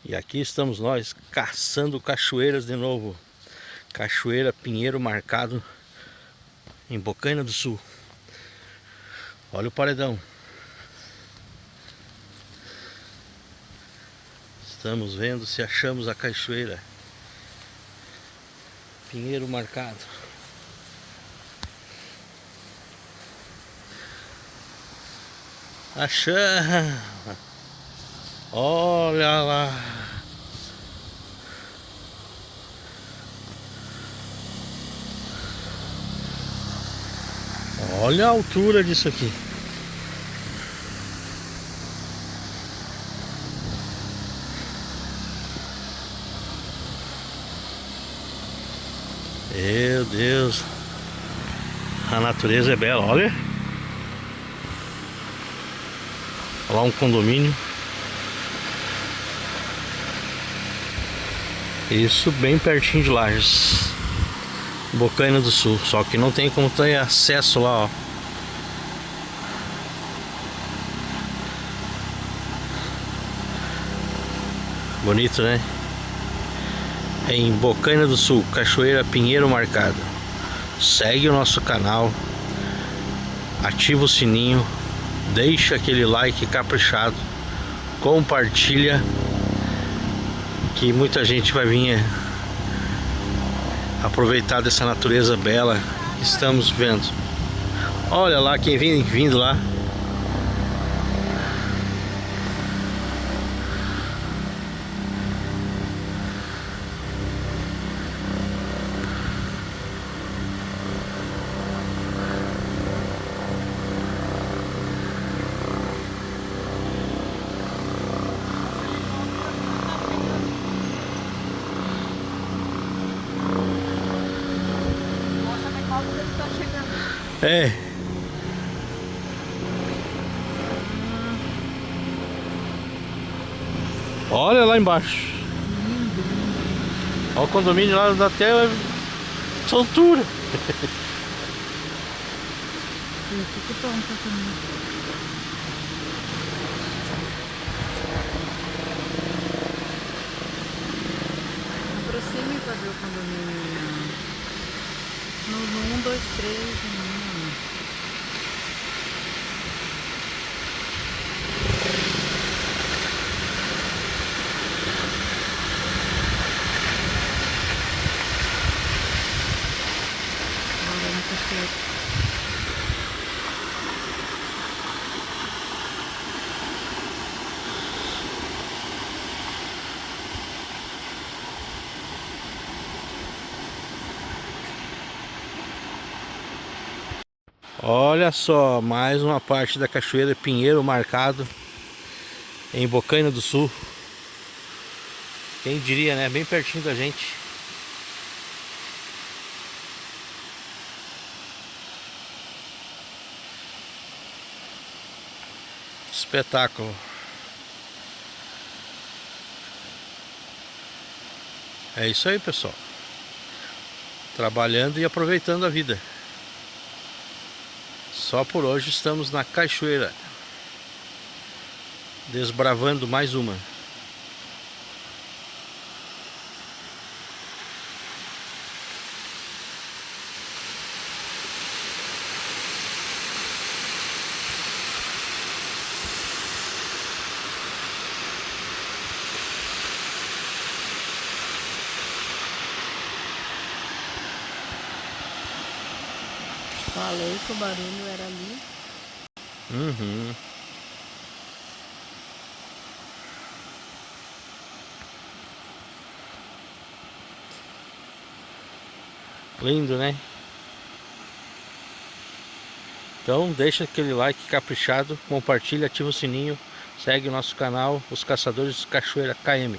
E aqui estamos nós caçando cachoeiras de novo. Cachoeira Pinheiro Marcado, em Bocaina do Sul. Olha o paredão. Estamos vendo se achamos a cachoeira Pinheiro Marcado. Achamos! Olha lá! Olha a altura disso aqui. Meu Deus, a natureza é bela, olha. Olha lá um condomínio. Isso bem pertinho de Lages, Bocaina do Sul. Só que não tem como ter acesso lá, ó. Bonito, né? Em Bocaina do Sul, Cachoeira Pinheiro Marcado. Segue o nosso canal, ativa o sininho, deixa aquele like caprichado, compartilha, que muita gente vai vir aproveitar dessa natureza bela que estamos vendo. Olha lá quem vem vindo lá. É. Olha lá embaixo. Olha o condomínio lá da tela. Soltura. Fica pronto também. Aproxime para ver o condomínio. No 1, 2, 3. Agora na cachoeira. Olha só, mais uma parte da Cachoeira Pinheiro Marcado, em Bocaina do Sul. Quem diria, né? Bem pertinho da gente. Espetáculo. É isso aí, pessoal. Trabalhando e aproveitando a vida. Só por hoje estamos na cachoeira, desbravando mais uma. Falei que o barulho era ali. Uhum. Lindo, né? Então deixa aquele like caprichado, compartilha, ativa o sininho, segue o nosso canal, Os Caçadores de Cachoeira KM.